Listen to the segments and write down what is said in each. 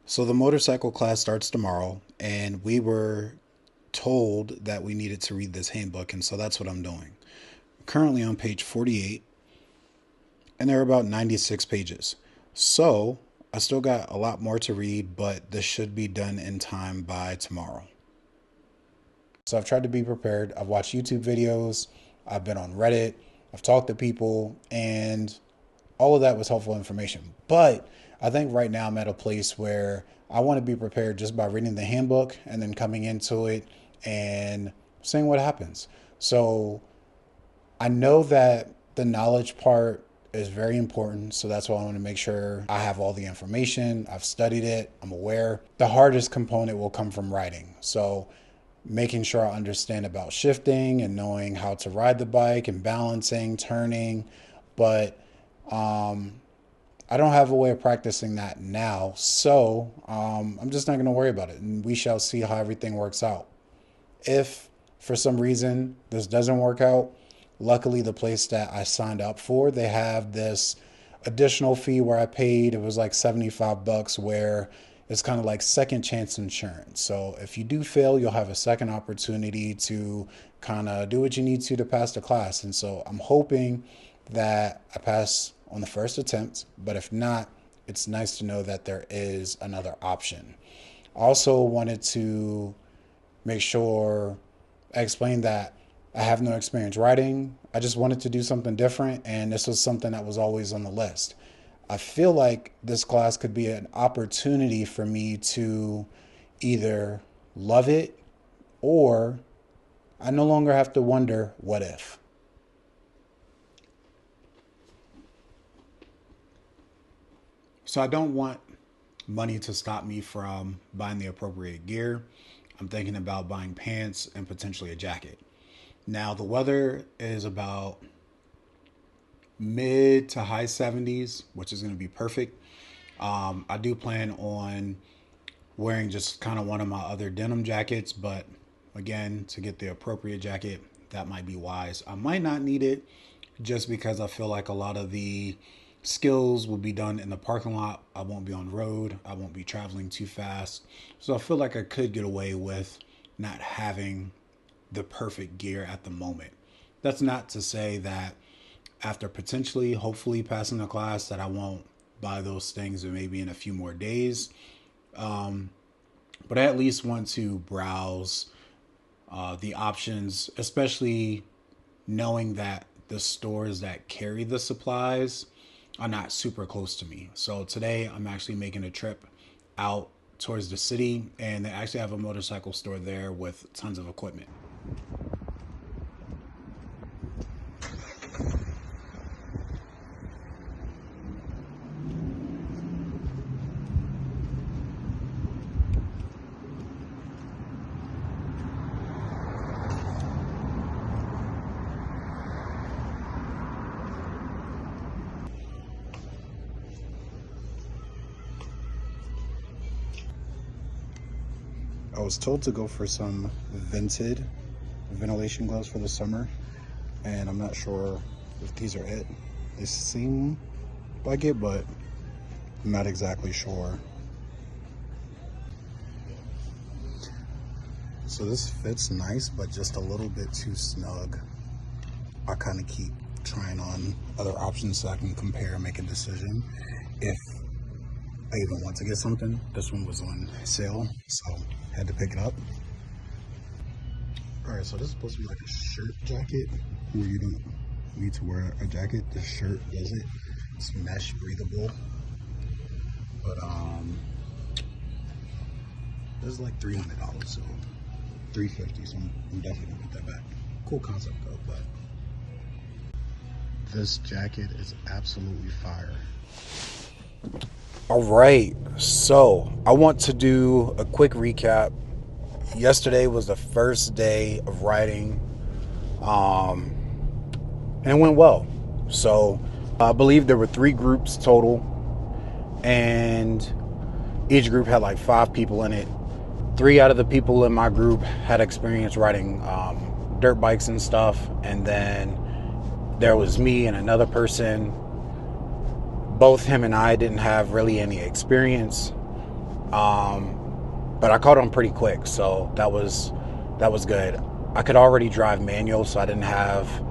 So the motorcycle class starts tomorrow, and we were told that we needed to read this handbook, and so that's what I'm doing. Currently on page 48, and there are about 96 pages. So I still got a lot more to read, but this should be done in time by tomorrow. So I've tried to be prepared. I've watched YouTube videos, I've been on Reddit, I've talked to people, and all of that was helpful information. But I think right now I'm at a place where I want to be prepared just by reading the handbook and then coming into it and seeing what happens. So I know that the knowledge part is very important. So that's why I want to make sure I have all the information. I've studied it. I'm aware. The hardest component will come from writing. So making sure I understand about shifting and knowing how to ride the bike and balancing, turning. But I don't have a way of practicing that now. So I'm just not going to worry about it. And we shall see how everything works out. If for some reason this doesn't work out, luckily the place that I signed up for, they have this additional fee where I paid, it was like 75 bucks, where it's kind of like second chance insurance. So if you do fail, you'll have a second opportunity to kind of do what you need to pass the class. And so I'm hoping that I pass on the first attempt, but if not, it's nice to know that there is another option. I also wanted to make sure I explained that I have no experience writing. I just wanted to do something different, and this was something that was always on the list. I feel like this class could be an opportunity for me to either love it, or I no longer have to wonder what if. So I don't want money to stop me from buying the appropriate gear. I'm thinking about buying pants and potentially a jacket. Now the weather is about mid to high 70s, which is going to be perfect. I do plan on wearing just kind of one of my other denim jackets, but again, to get the appropriate jacket, that might be wise. I might not need it just because I feel like a lot of the skills will be done in the parking lot. I won't be on road. I won't be traveling too fast. So I feel like I could get away with not having the perfect gear at the moment. That's not to say that after potentially, hopefully passing the class, that I won't buy those things and maybe in a few more days. But I at least want to browse the options, especially knowing that the stores that carry the supplies are not super close to me. So today I'm actually making a trip out towards the city, and they actually have a motorcycle store there with tons of equipment. I was told to go for some vented ventilation gloves for the summer, and I'm not sure if these are it. They seem like it, but I'm not exactly sure. So this fits nice, but just a little bit too snug. I kind of keep trying on other options so I can compare and make a decision if I even want to get something. This one was on sale, so had to pick it up. All right, so this is supposed to be like a shirt jacket where you don't need to wear a jacket. The shirt does it. It's mesh breathable. But this is like $300, so $350. So I'm definitely gonna put that back. Cool concept though, but this jacket is absolutely fire. All right, so I want to do a quick recap. Yesterday was the first day of riding, and it went well. So I believe there were 3 groups total, and each group had like 5 people in it. 3 out of the people in my group had experience riding dirt bikes and stuff, and then there was me and another person. Both him and I didn't have really any experience. But I caught on pretty quick, so that was good. I could already drive manual, so I didn't have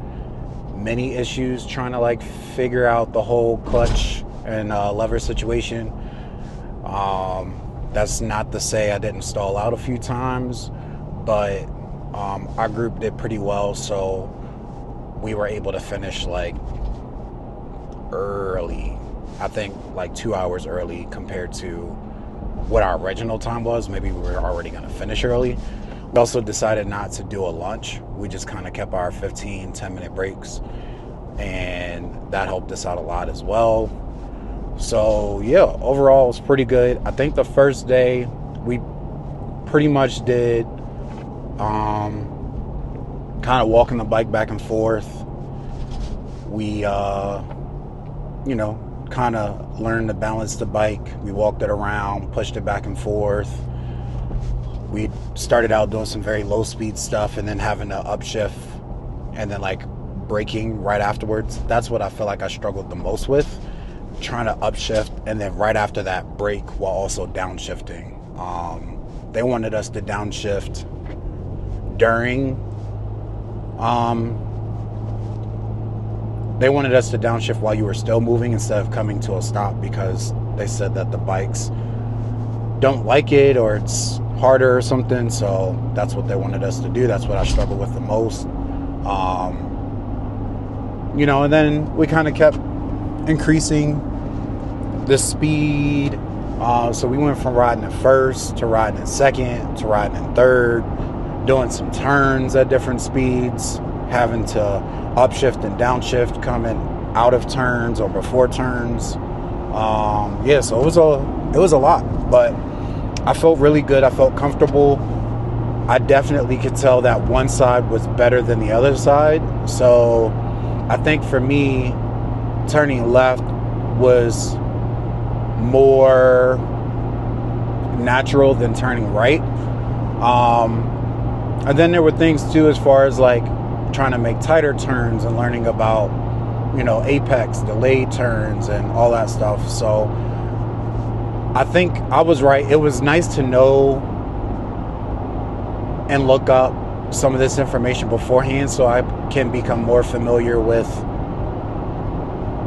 many issues trying to like figure out the whole clutch and lever situation. That's not to say I didn't stall out a few times, but our group did pretty well, so we were able to finish like early. I think like 2 hours early compared to what our original time was. Maybe we were already going to finish early. We also decided not to do a lunch. We just kind of kept our 10-minute breaks, and that helped us out a lot as well. So yeah, overall it was pretty good. I think the first day we pretty much did kind of walking the bike back and forth. We kind of learned to balance the bike. We walked it around, pushed it back and forth. We started out doing some very low speed stuff and then having to upshift and then like braking right afterwards. That's what I feel like I struggled the most with, trying to upshift and then right after that brake while also downshifting. They wanted us to downshift during they wanted us to downshift while you were still moving instead of coming to a stop, because they said that the bikes don't like it or it's harder or something. So that's what they wanted us to do. That's what I struggled with the most. And then we kind of kept increasing the speed. So we went from riding in first to riding in second to riding in third, doing some turns at different speeds, having to upshift and downshift coming out of turns or before turns. So it was a lot, but I felt really good. I felt comfortable. I definitely could tell that one side was better than the other side. So I think for me, turning left was more natural than turning right. And then there were things too, as far as like trying to make tighter turns and learning about, apex, delayed turns and all that stuff. So I think I was right. It was nice to know and look up some of this information beforehand so I can become more familiar with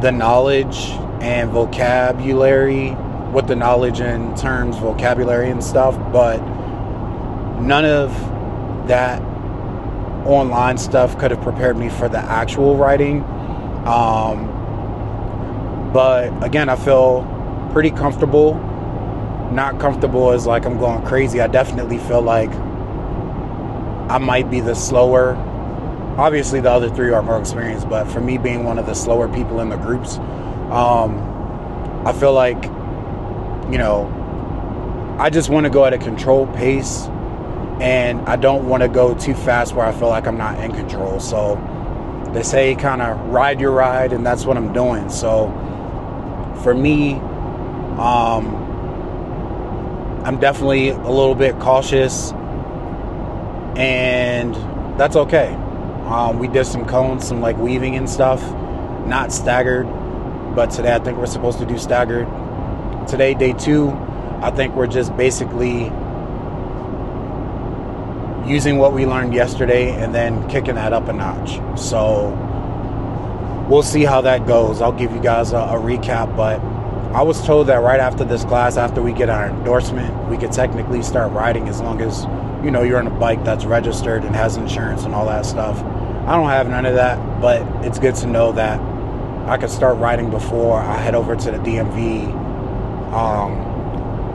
the knowledge and vocabulary, with the knowledge and terms, vocabulary and stuff. But none of that online stuff could have prepared me for the actual writing. But again, I feel pretty comfortable. Not comfortable as like I'm going crazy. I definitely feel like I might be the slower. Obviously the other three are more experienced, but for me being one of the slower people in the groups, I feel like, I just want to go at a controlled pace, and I don't want to go too fast where I feel like I'm not in control. So they say kind of ride your ride, and that's what I'm doing. So for me, I'm definitely a little bit cautious, and that's okay. We did some cones, some like weaving and stuff, not staggered, but today I think we're supposed to do staggered. Today, day 2, I think we're just basically using what we learned yesterday and then kicking that up a notch. So we'll see how that goes. I'll give you guys a recap, but I was told that right after this class, after we get our endorsement, we could technically start riding as long as, you're on a bike that's registered and has insurance and all that stuff. I don't have none of that, but it's good to know that I could start riding before I head over to the DMV.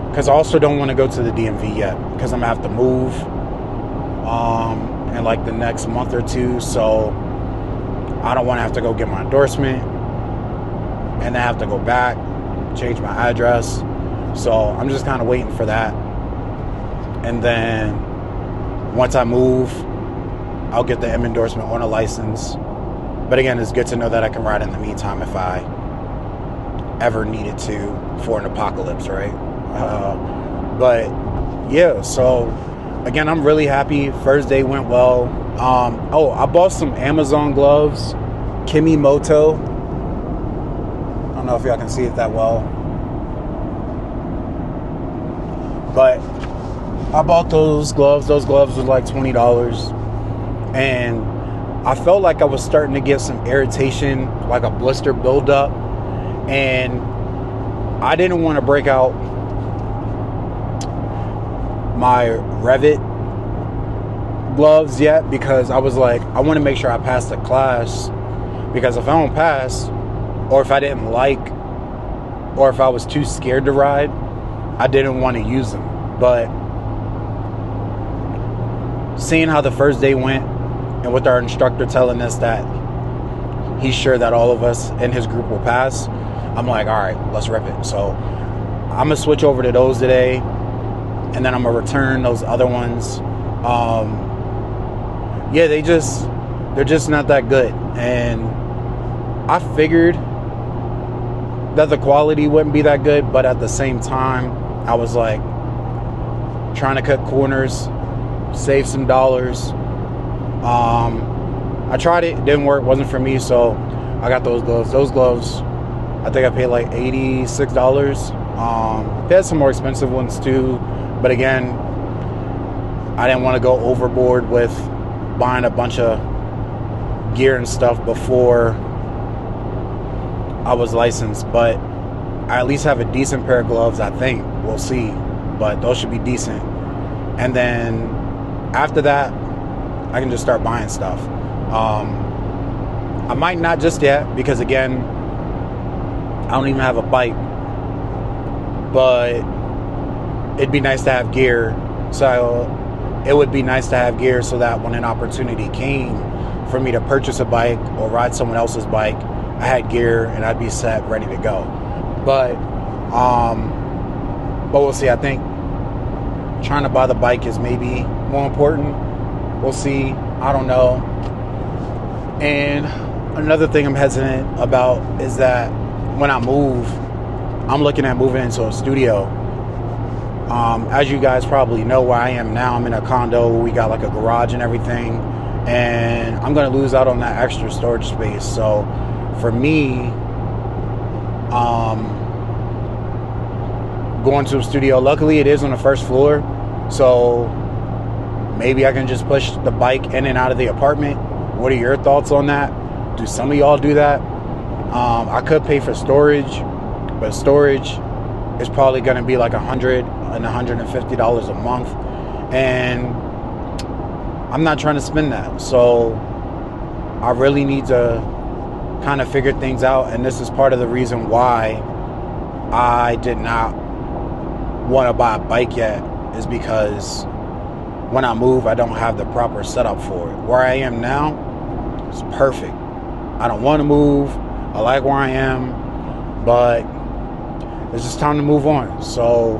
Because I also don't want to go to the DMV yet, because I'm going to have to move in like the next month or two. So I don't want to have to go get my endorsement and then have to go back, change my address. So I'm just kind of waiting for that. And then once I move, I'll get the M endorsement on a license. But again, it's good to know that I can ride in the meantime if I ever needed to for an apocalypse, right? But yeah, so again, I'm really happy. First day went well. I bought some Amazon gloves, Kimi Moto. I don't know if y'all can see it that well. But I bought those gloves. Those gloves were like $20. And I felt like I was starting to get some irritation, like a blister buildup. And I didn't want to break out my Revit gloves yet, because I was like, I want to make sure I pass the class, because if I don't pass, or if I didn't like, or if I was too scared to ride, I didn't want to use them. But seeing how the first day went, and with our instructor telling us that he's sure that all of us in his group will pass, I'm like, all right, let's rip it. So I'm gonna switch over to those today, and then I'm gonna return those other ones. Yeah, they're just not that good. And I figured that the quality wouldn't be that good, but at the same time, I was like trying to cut corners, save some dollars. I tried it, didn't work, wasn't for me, so I got those gloves. Those gloves, I think I paid like $86. They had some more expensive ones too, but again, I didn't want to go overboard with buying a bunch of gear and stuff before I was licensed. But I at least have a decent pair of gloves, I think. We'll see, but those should be decent. And then after that, I can just start buying stuff. I might not just yet, because again, I don't even have a bike, but it'd be nice to have gear. So it would be nice to have gear so that when an opportunity came for me to purchase a bike or ride someone else's bike, I had gear and I'd be set, ready to go. But we'll see. I think trying to buy the bike is maybe more important. We'll see. I don't know. And another thing I'm hesitant about is that when I move, I'm looking at moving into a studio. As you guys probably know, where I am now, I'm in a condo. We got like a garage and everything, and I'm going to lose out on that extra storage space. So for me, going to a studio, luckily it is on the first floor, so maybe I can just push the bike in and out of the apartment. What are your thoughts on that? Do some of y'all do that? I could pay for storage, but storage is probably going to be like $100 and $150 a month, and I'm not trying to spend that. So I really need to kind of figure things out, and this is part of the reason why I did not want to buy a bike yet, is because when I move, I don't have the proper setup for it. Where I am now is perfect. I don't want to move. I like where I am, but it's just time to move on. So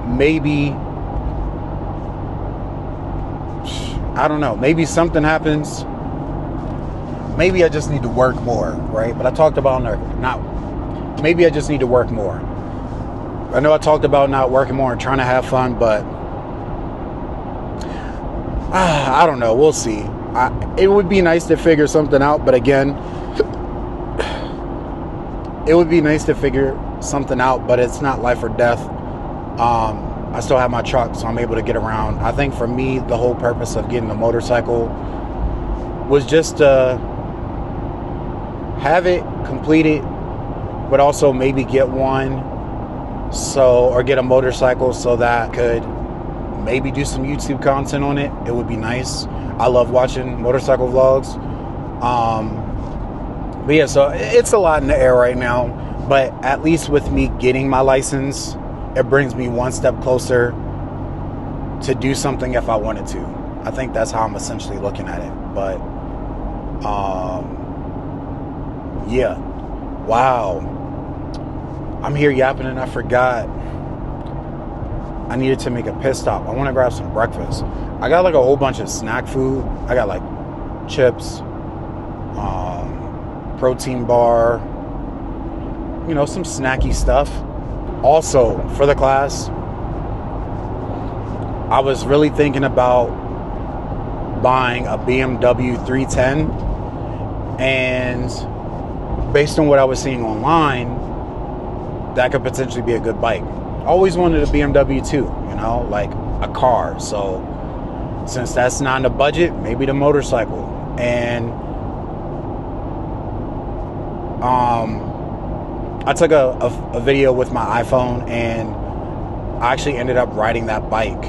maybe, I don't know, maybe something happens. Maybe I just need to work more, right? But I talked about maybe I just need to work more. I know I talked about not working more and trying to have fun, but I don't know. We'll see. It would be nice to figure something out, but again, it would be nice to figure something out, but it's not life or death. I still have my truck, so I'm able to get around. I think for me, the whole purpose of getting a motorcycle was just to have it, complete it, but also maybe get one, or get a motorcycle so that I could maybe do some YouTube content on it. It would be nice. I love watching motorcycle vlogs. But yeah, so it's a lot in the air right now, but at least with me getting my license, it brings me one step closer to do something if I wanted to. I think that's how I'm essentially looking at it. But yeah, wow, I'm here yapping and I forgot I needed to make a pit stop. I want to grab some breakfast. I got like a whole bunch of snack food. I got like chips, protein bar, some snacky stuff. Also, for the class, I was really thinking about buying a BMW 310, and based on what I was seeing online, that could potentially be a good bike. always wanted a BMW too, you know, like a car. So since that's not in the budget, maybe the motorcycle. And I took a video with my iPhone, and I actually ended up riding that bike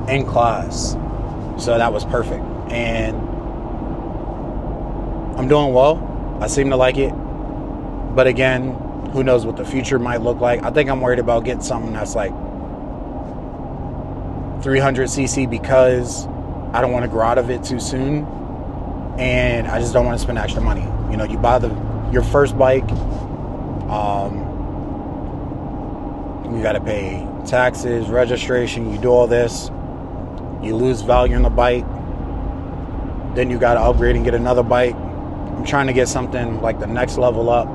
in class. So that was perfect. And I'm doing well. I seem to like it. But again, who knows what the future might look like. I think I'm worried about getting something that's like 300cc because I don't want to grow out of it too soon. And I just don't want to spend extra money. You know, you buy your first bike, you got to pay taxes, registration, you do all this, you lose value in the bike, then you got to upgrade and get another bike. I'm trying to get something like the next level up.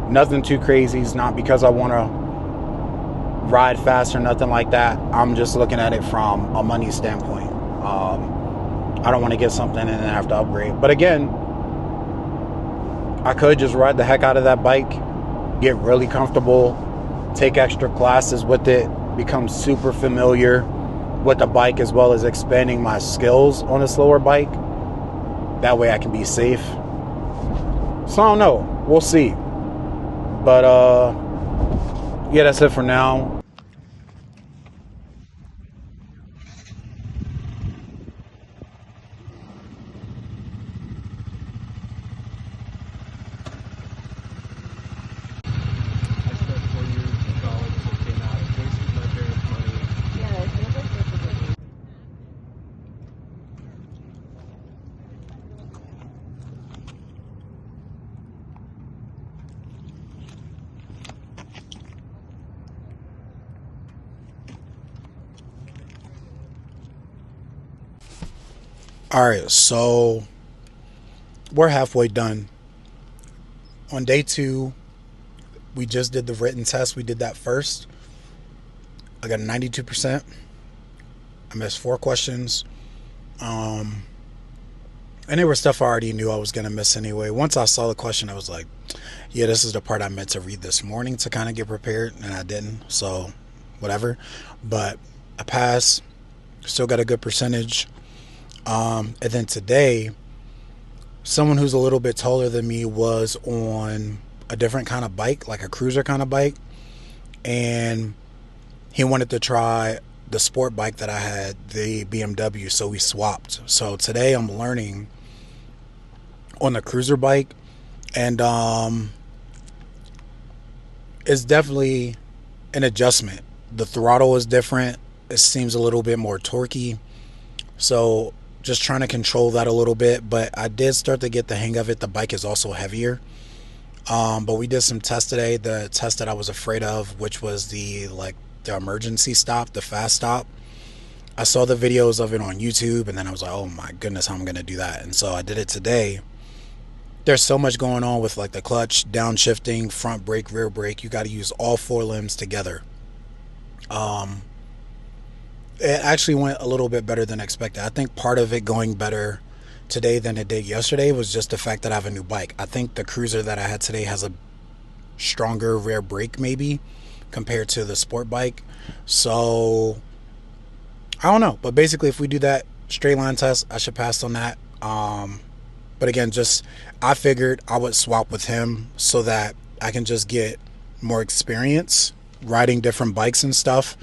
Nothing too crazy. It's not because I want to ride fast or nothing like that. I'm just looking at it from a money standpoint. I don't want to get something and then have to upgrade. But again, I could just ride the heck out of that bike, get really comfortable, take extra classes with it, become super familiar with the bike, as well as expanding my skills on a slower bike. That way I can be safe. So I don't know. We'll see. But yeah, that's it for now. All right, so we're halfway done. On day 2, we just did the written test. We did that first. I got a 92%. I missed 4 questions. And they were stuff I already knew I was going to miss anyway. Once I saw the question, I was like, yeah, this is the part I meant to read this morning to kind of get prepared, and I didn't. So whatever. But I passed. Still got a good percentage. And then today, someone who's a little bit taller than me was on a different kind of bike, like a cruiser kind of bike. And he wanted to try the sport bike that I had, the BMW. So we swapped. So today I'm learning on the cruiser bike. And it's definitely an adjustment. The throttle is different. It seems a little bit more torquey. So just trying to control that a little bit, but I did start to get the hang of it. The bike is also heavier. But we did some tests today. The test that I was afraid of, which was the emergency stop, the fast stop. I saw the videos of it on YouTube, and then I was like, oh my goodness, how am I going to do that? And so I did it today. There's so much going on with like the clutch, downshifting, front brake, rear brake. You got to use all 4 limbs together. It actually went a little bit better than expected. I think part of it going better today than it did yesterday was just the fact that I have a new bike. I think the cruiser that I had today has a stronger rear brake maybe compared to the sport bike. So I don't know. But basically, if we do that straight line test, I should pass on that. But again, I figured I would swap with him so that I can just get more experience riding different bikes and stuff.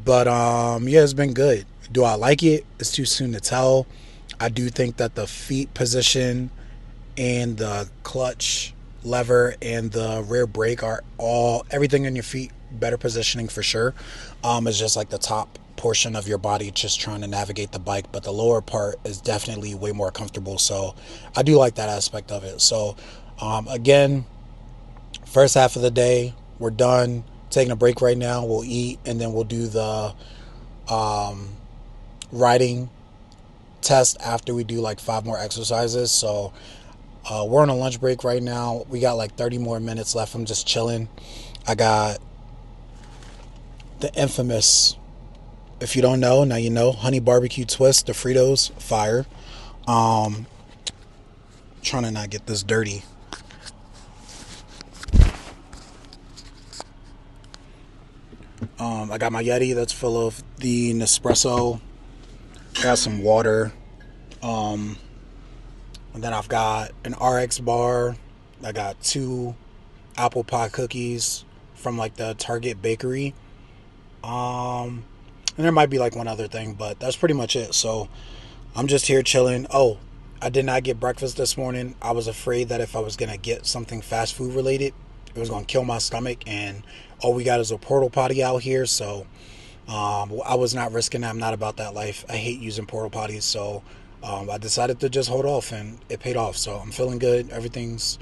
But yeah, it's been good. Do I like it? It's too soon to tell. I do think that the feet position and the clutch lever and the rear brake are everything in your feet better positioning for sure. It's just like the top portion of your body just trying to navigate the bike, but the lower part is definitely way more comfortable. So I do like that aspect of it. So again, first half of the day, we're done. Taking a break right now. We'll eat, and then we'll do the riding test after we do like 5 more exercises. So we're on a lunch break right now. We got like 30 more minutes left. I'm just chilling. I got the infamous, if you don't know, now you know, honey barbecue twist, the Fritos, fire. Trying to not get this dirty. I got my Yeti that's full of the Nespresso. I got some water. Um, and then I've got an RX bar. I got 2 apple pie cookies from like the Target bakery. Um, and there might be like one other thing, but that's pretty much it. So I'm just here chilling. Oh, I did not get breakfast this morning. I was afraid that if I was going to get something fast food related, it was going to kill my stomach. And all we got is a portal potty out here. So I was not risking that. I'm not about that life. I hate using portal potties. So I decided to just hold off, and it paid off. So I'm feeling good. Everything's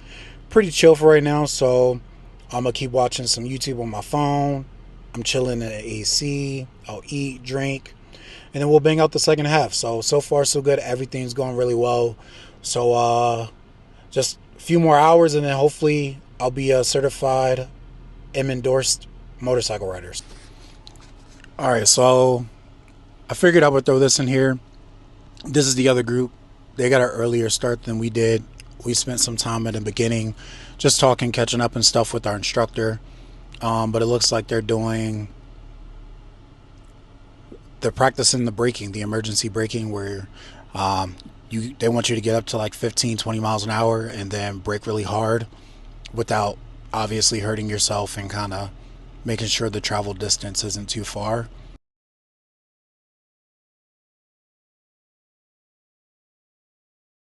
pretty chill for right now. So I'm going to keep watching some YouTube on my phone. I'm chilling in the AC. I'll eat, drink, and then we'll bang out the second half. So far so good. Everything's going really well. So just a few more hours, and then hopefully I'll be a certified M endorsed motorcycle rider. All right, so I figured I would throw this in here. This is the other group. They got an earlier start than we did. We spent some time at the beginning just talking, catching up and stuff with our instructor. But it looks like they're practicing the braking, the emergency braking, where they want you to get up to like 15, 20 miles an hour and then brake really hard without obviously hurting yourself, and kind of making sure the travel distance isn't too far.